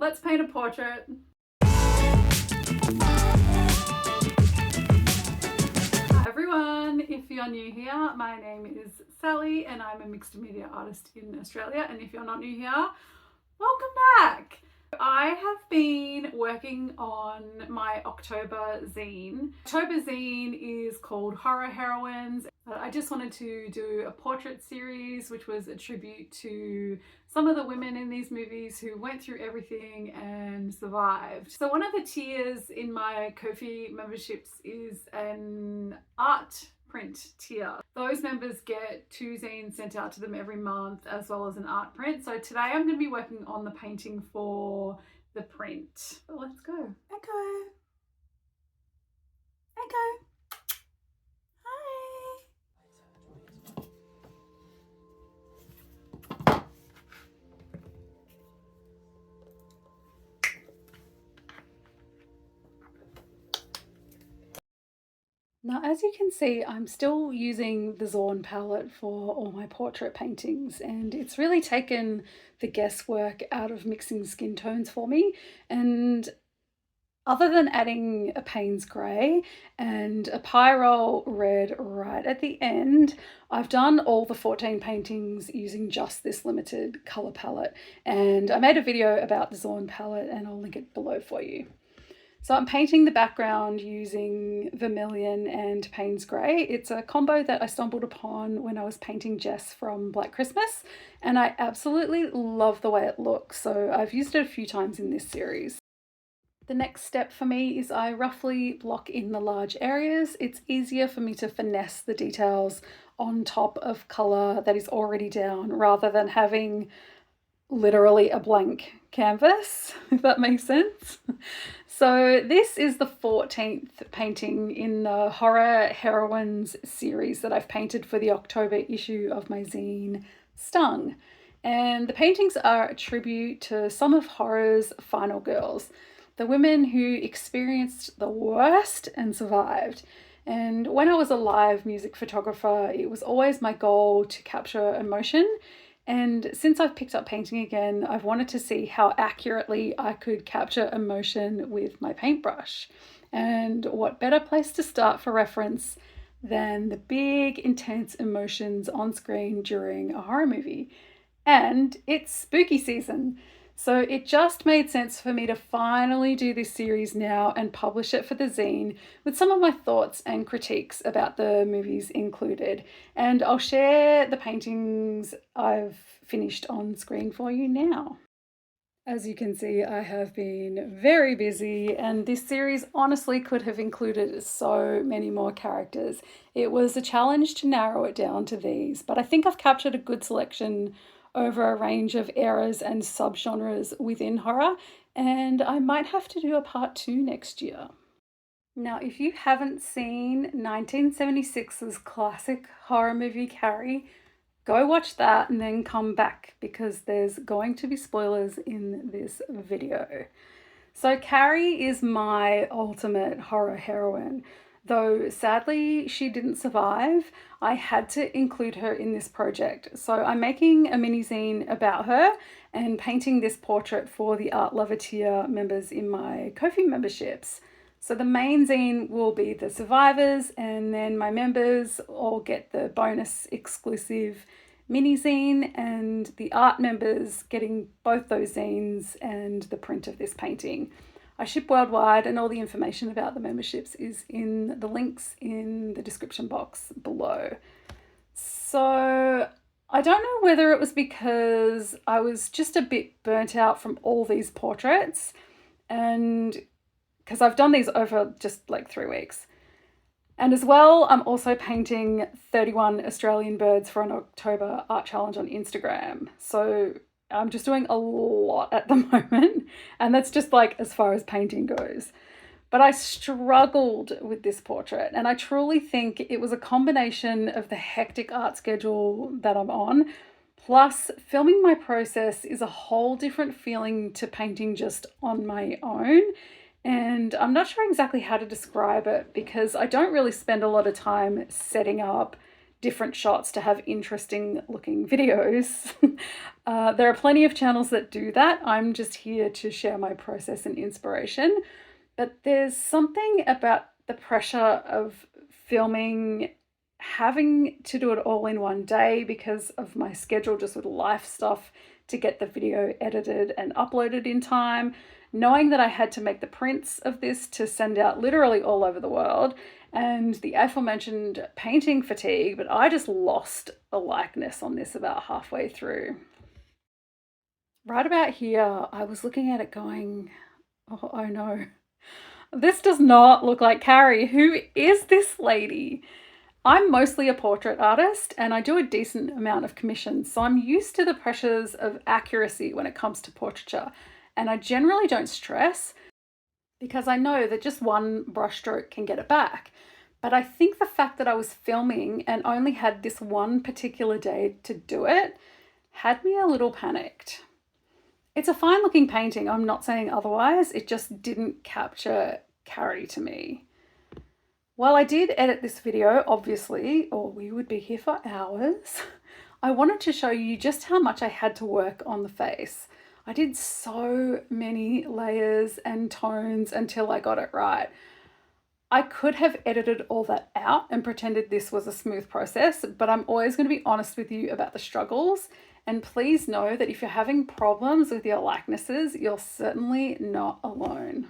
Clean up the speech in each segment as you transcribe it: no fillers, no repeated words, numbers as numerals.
let's paint a portrait. Hi everyone, if you're new here, my name is Sally and I'm a mixed media artist in Australia, and if you're not new here, welcome back. I have been working on my October zine. October zine is called Horror Heroines. I just wanted to do a portrait series which was a tribute to some of the women in these movies who went through everything and survived. So one of the tiers in my Ko-fi memberships is an art print tier. Those members get 2 zines sent out to them every month as well as an art print. So today I'm going to be working on the painting for the print. So let's go. Echo. Echo. Hi. Now, as you can see, I'm still using the Zorn palette for all my portrait paintings, and it's really taken the guesswork out of mixing skin tones for me. And other than adding a Payne's grey and a Pyrrole red right at the end, I've done all the 14 paintings using just this limited colour palette. And I made a video about the Zorn palette and I'll link it below for you. So I'm painting the background using Vermilion and Payne's Grey. It's a combo that I stumbled upon when I was painting Jess from Black Christmas, and I absolutely love the way it looks, so I've used it a few times in this series. The next step for me is I roughly block in the large areas. It's easier for me to finesse the details on top of colour that is already down rather than having literally a blank canvas, if that makes sense. So this is the 14th painting in the Horror Heroines series that I've painted for the October issue of my zine, Stung. And the paintings are a tribute to some of horror's final girls, the women who experienced the worst and survived. And when I was a live music photographer, it was always my goal to capture emotion. And since I've picked up painting again, I've wanted to see how accurately I could capture emotion with my paintbrush. And what better place to start for reference than the big, intense emotions on screen during a horror movie. And it's spooky season. So it just made sense for me to finally do this series now and publish it for the zine with some of my thoughts and critiques about the movies included. And I'll share the paintings I've finished on screen for you now. As you can see, I have been very busy, and this series honestly could have included so many more characters. It was a challenge to narrow it down to these, but I think I've captured a good selection over a range of eras and subgenres within horror, and I might have to do a part 2 next year. Now, if you haven't seen 1976's classic horror movie Carrie, go watch that and then come back because there's going to be spoilers in this video. So Carrie is my ultimate horror heroine. Though sadly she didn't survive, I had to include her in this project. So I'm making a mini zine about her and painting this portrait for the Art Lover tier members in my Ko-fi memberships. So the main zine will be the survivors, and then my members all get the bonus exclusive mini zine, and the art members getting both those zines and the print of this painting. I ship worldwide, and all the information about the memberships is in the links in the description box below. So I don't know whether it was because I was just a bit burnt out from all these portraits, and because I've done these over just like 3 weeks. And as well, I'm also painting 31 Australian birds for an October art challenge on Instagram. So I'm just doing a lot at the moment, and that's just like as far as painting goes. But I struggled with this portrait, and I truly think it was a combination of the hectic art schedule that I'm on, plus filming my process is a whole different feeling to painting just on my own. And I'm not sure exactly how to describe it because I don't really spend a lot of time setting up, different shots to have interesting looking videos. There are plenty of channels that do that. I'm just here to share my process and inspiration. But there's something about the pressure of filming, having to do it all in one day because of my schedule, just with life stuff, to get the video edited and uploaded in time, knowing that I had to make the prints of this to send out literally all over the world, and the aforementioned painting fatigue, but I just lost a likeness on this about halfway through. Right about here, I was looking at it going, oh no, this does not look like Carrie. Who is this lady? I'm mostly a portrait artist and I do a decent amount of commissions, so I'm used to the pressures of accuracy when it comes to portraiture, and I generally don't stress because I know that just one brushstroke can get it back. But I think the fact that I was filming and only had this one particular day to do it had me a little panicked. It's a fine looking painting, I'm not saying otherwise, it just didn't capture Carrie to me. While I did edit this video, obviously, or we would be here for hours, I wanted to show you just how much I had to work on the face. I did so many layers and tones until I got it right. I could have edited all that out and pretended this was a smooth process, but I'm always going to be honest with you about the struggles. And please know that if you're having problems with your likenesses, you're certainly not alone.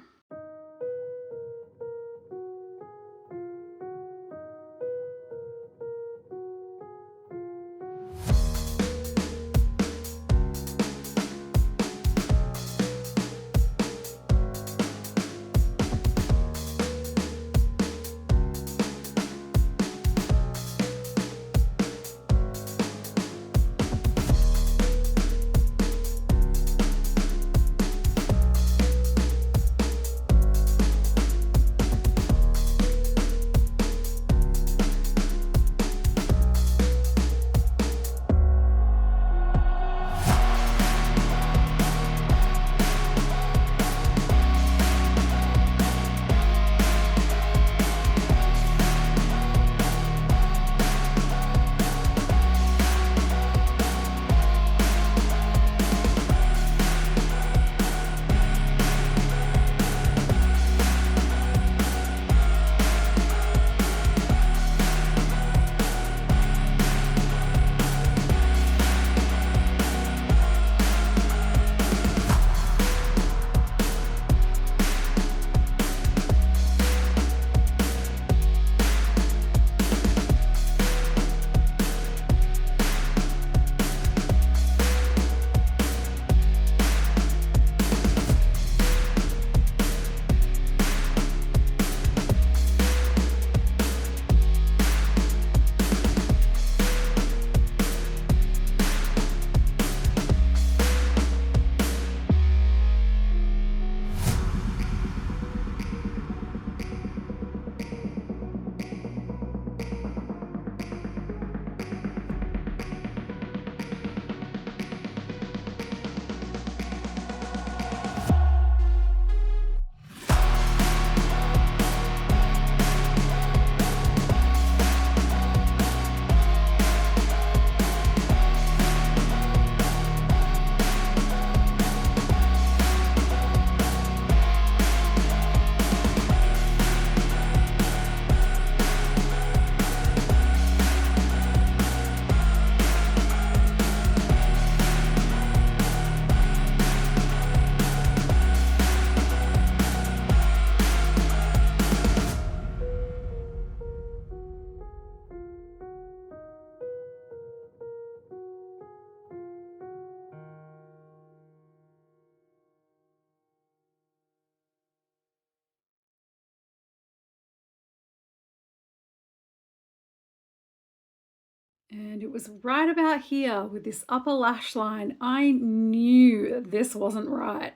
And it was right about here with this upper lash line, I knew this wasn't right.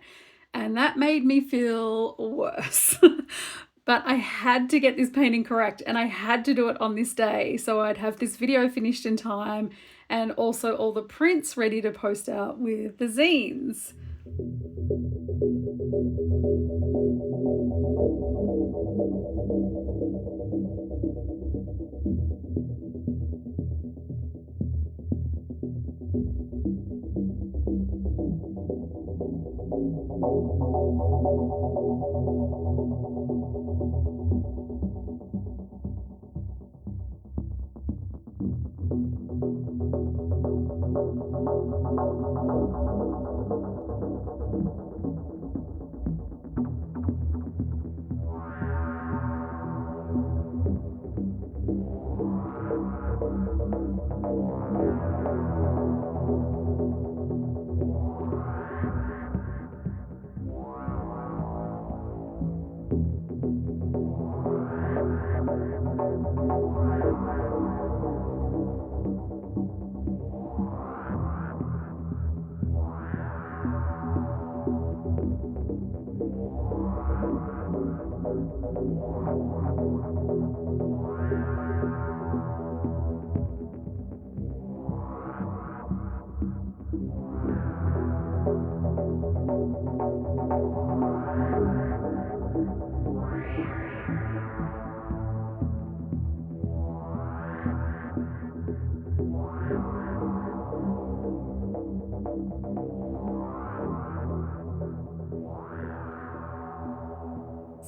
And that made me feel worse. But I had to get this painting correct and I had to do it on this day. So I'd have this video finished in time and also all the prints ready to post out with the zines.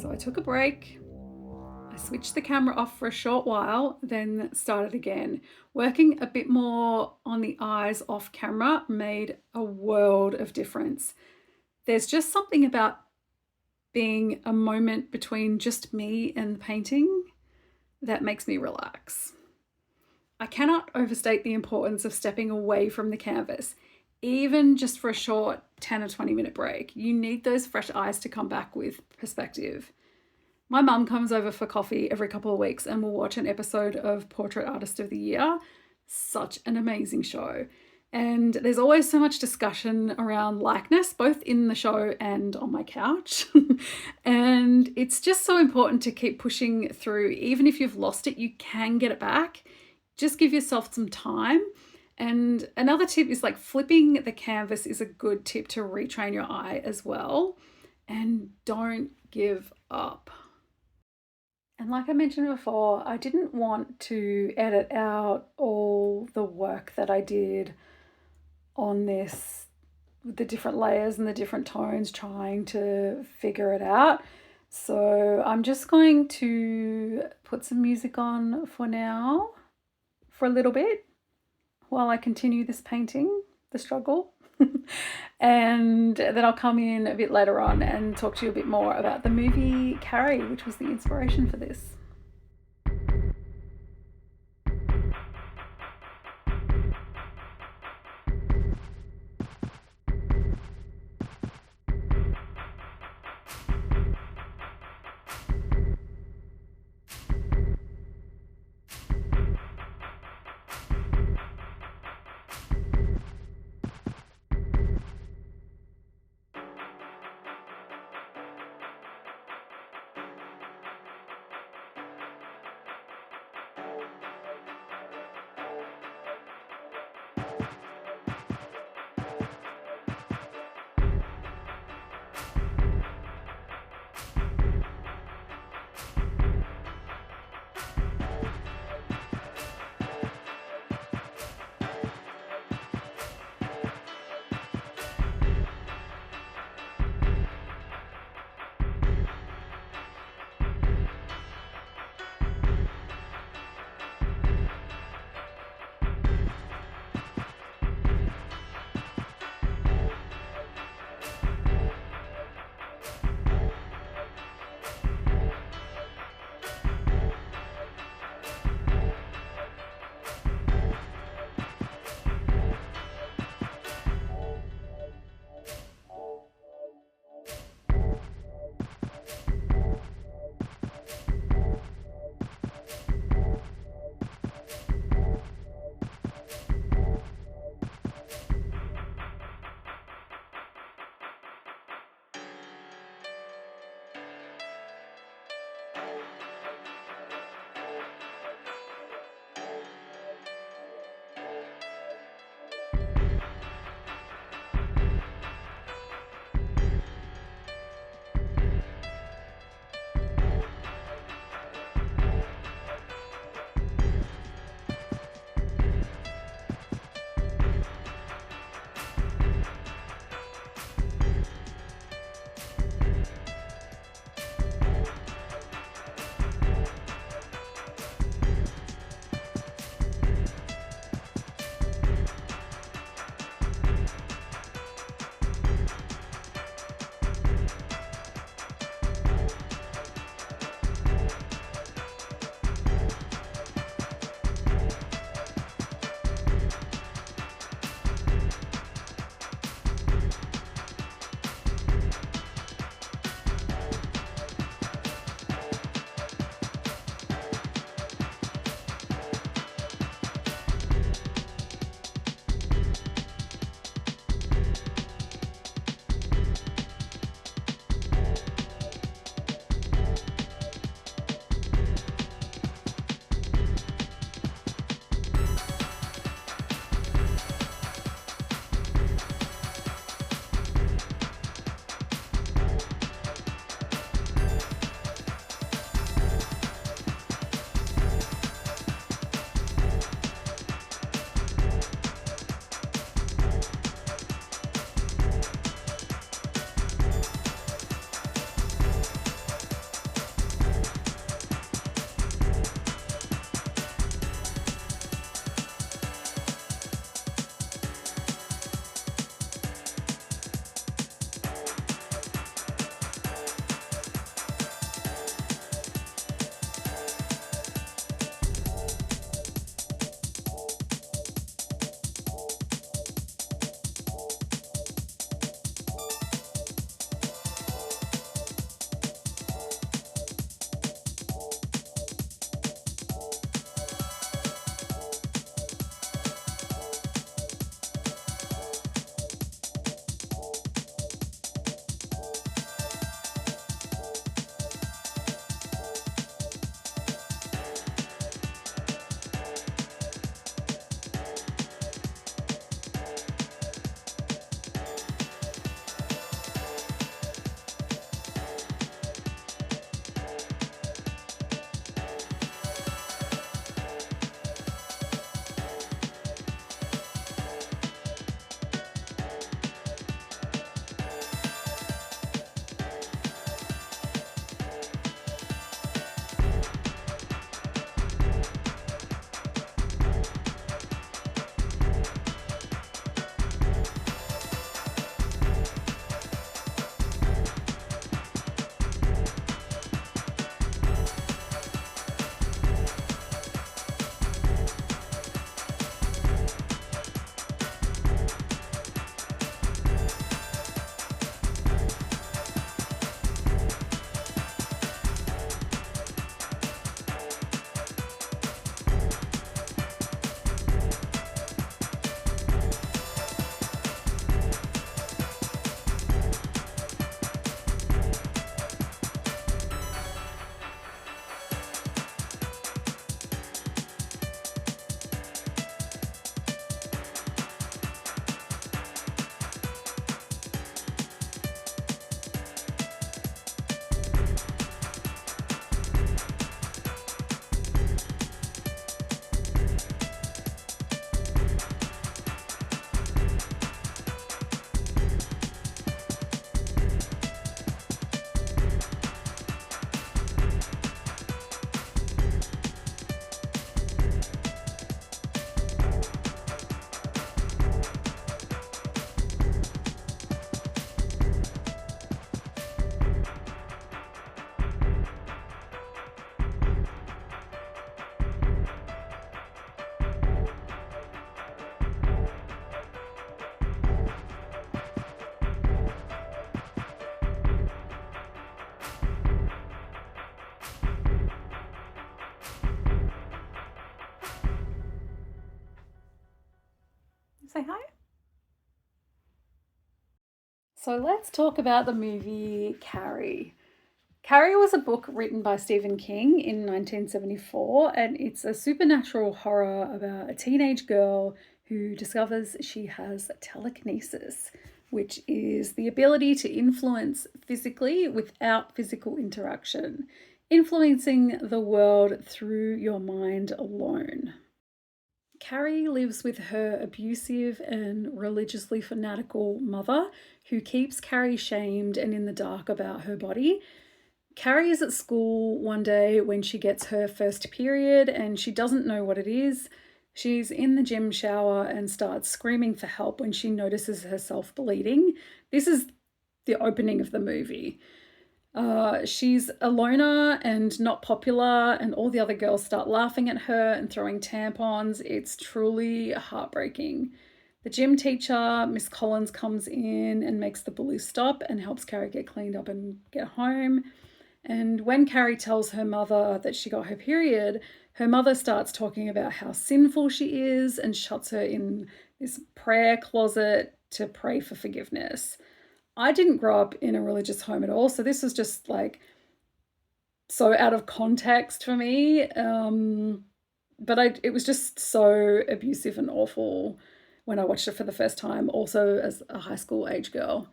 So I took a break. I switched the camera off for a short while, then started again. Working a bit more on the eyes off camera made a world of difference. There's just something about being a moment between just me and the painting that makes me relax. I cannot overstate the importance of stepping away from the canvas, even just for a short 10 or 20-minute break. You need those fresh eyes to come back with perspective. My mum comes over for coffee every couple of weeks and we'll watch an episode of Portrait Artist of the Year. Such an amazing show. And there's always so much discussion around likeness, both in the show and on my couch. And it's just so important to keep pushing through. Even if you've lost it, you can get it back. Just give yourself some time. And another tip is like flipping the canvas is a good tip to retrain your eye as well. And don't give up. And like I mentioned before, I didn't want to edit out all the work that I did on this with the different layers and the different tones, trying to figure it out. So I'm just going to put some music on for now, for a little bit, while I continue this painting, the struggle. And then I'll come in a bit later on and talk to you a bit more about the movie Carrie, which was the inspiration for this. So let's talk about the movie Carrie. Carrie was a book written by Stephen King in 1974, and it's a supernatural horror about a teenage girl who discovers she has telekinesis, which is the ability to influence physically without physical interaction, influencing the world through your mind alone. Carrie lives with her abusive and religiously fanatical mother, who keeps Carrie shamed and in the dark about her body. Carrie is at school one day when she gets her first period and she doesn't know what it is. She's in the gym shower and starts screaming for help when she notices herself bleeding. This is the opening of the movie. She's a loner and not popular, and all the other girls start laughing at her and throwing tampons. It's truly heartbreaking. The gym teacher, Miss Collins, comes in and makes the bullies stop and helps Carrie get cleaned up and get home. And when Carrie tells her mother that she got her period, her mother starts talking about how sinful she is and shuts her in this prayer closet to pray for forgiveness. I didn't grow up in a religious home at all, so this was just like so out of context for me. It was just so abusive and awful when I watched it for the first time, also as a high school age girl.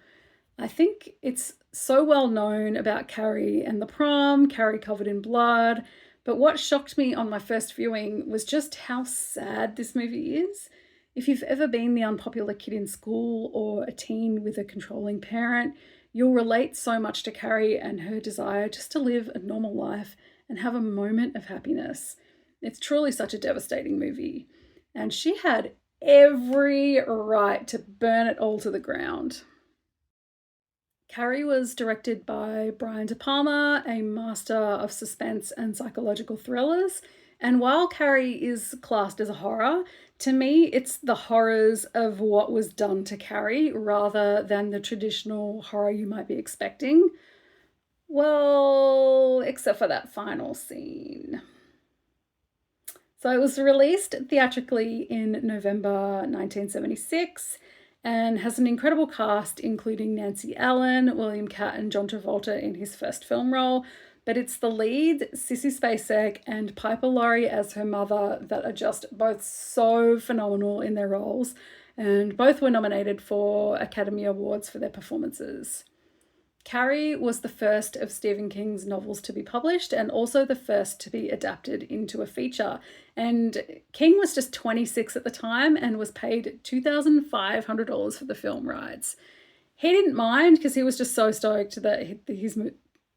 I think it's so well known about Carrie and the prom, Carrie covered in blood, but what shocked me on my first viewing was just how sad this movie is. If you've ever been the unpopular kid in school or a teen with a controlling parent, you'll relate so much to Carrie and her desire just to live a normal life and have a moment of happiness. It's truly such a devastating movie. And she had every right to burn it all to the ground. Carrie was directed by Brian De Palma, a master of suspense and psychological thrillers. And while Carrie is classed as a horror, to me, it's the horrors of what was done to Carrie rather than the traditional horror you might be expecting. Well, except for that final scene. So it was released theatrically in November 1976 and has an incredible cast, including Nancy Allen, William Catt, and John Travolta in his first film role. But it's the lead, Sissy Spacek, and Piper Laurie as her mother that are just both so phenomenal in their roles. And both were nominated for Academy Awards for their performances. Carrie was the first of Stephen King's novels to be published and also the first to be adapted into a feature. And King was just 26 at the time and was paid $2,500 for the film rights. He didn't mind because he was just so stoked that his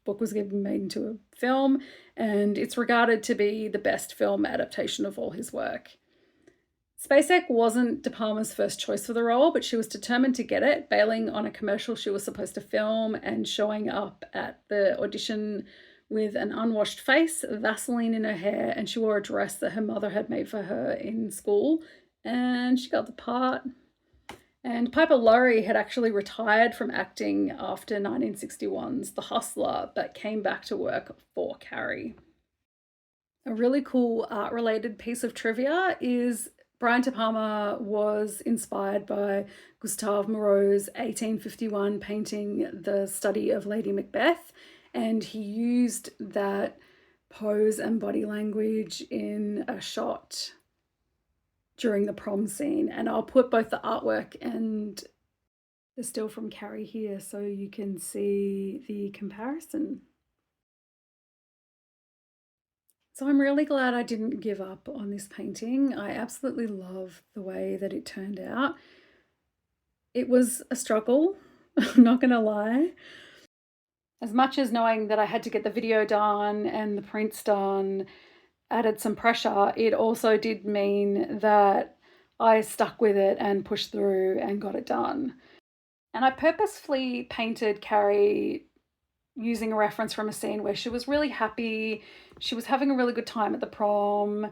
book was getting made into a film, and it's regarded to be the best film adaptation of all his work. Spacek wasn't De Palma's first choice for the role, but she was determined to get it, bailing on a commercial she was supposed to film and showing up at the audition with an unwashed face, Vaseline in her hair, and she wore a dress that her mother had made for her in school, and she got the part. And Piper Laurie had actually retired from acting after 1961's The Hustler, but came back to work for Carrie. A really cool art-related piece of trivia is Brian De Palma was inspired by Gustave Moreau's 1851 painting The Study of Lady Macbeth, and he used that pose and body language in a shot during the prom scene. And I'll put both the artwork and the still from Carrie here so you can see the comparison. So I'm really glad I didn't give up on this painting. I absolutely love the way that it turned out. It was a struggle, I'm not gonna lie. As much as knowing that I had to get the video done and the prints done added some pressure, it also did mean that I stuck with it and pushed through and got it done. And I purposefully painted Carrie using a reference from a scene where she was really happy, she was having a really good time at the prom.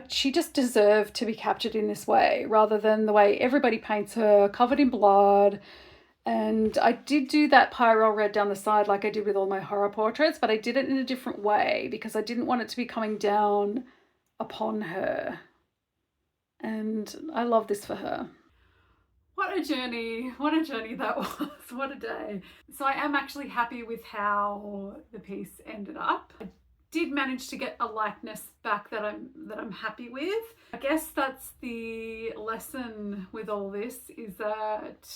She just deserved to be captured in this way rather than the way everybody paints her, covered in blood. And I did do that Pyrrole red down the side like I did with all my horror portraits, but I did it in a different way because I didn't want it to be coming down upon her. And I love this for her. What a journey that was. What a day. So I am actually happy with how the piece ended up. I did manage to get a likeness back that I'm happy with. I guess that's the lesson with all this, is that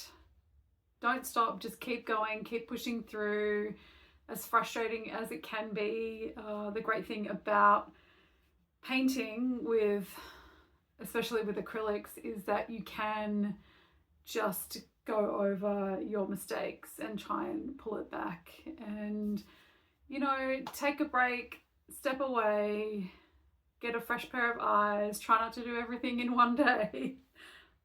don't stop, just keep going, keep pushing through, as frustrating as it can be. The great thing about painting with, especially with acrylics, is that you can just go over your mistakes and try and pull it back and, you know, take a break, step away, get a fresh pair of eyes, try not to do everything in one day.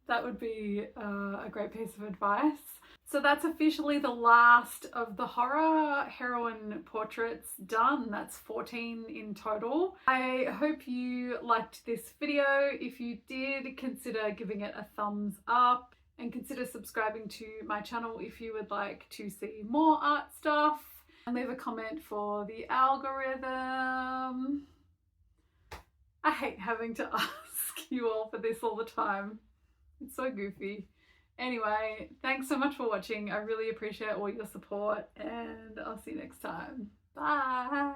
That would be a great piece of advice. So that's officially the last of the horror heroine portraits done. That's 14 in total. I hope you liked this video. If you did, consider giving it a thumbs up and consider subscribing to my channel if you would like to see more art stuff. And leave a comment for the algorithm. I hate having to ask you all for this all the time. It's so goofy. Anyway, thanks so much for watching. I really appreciate all your support, and I'll see you next time. Bye.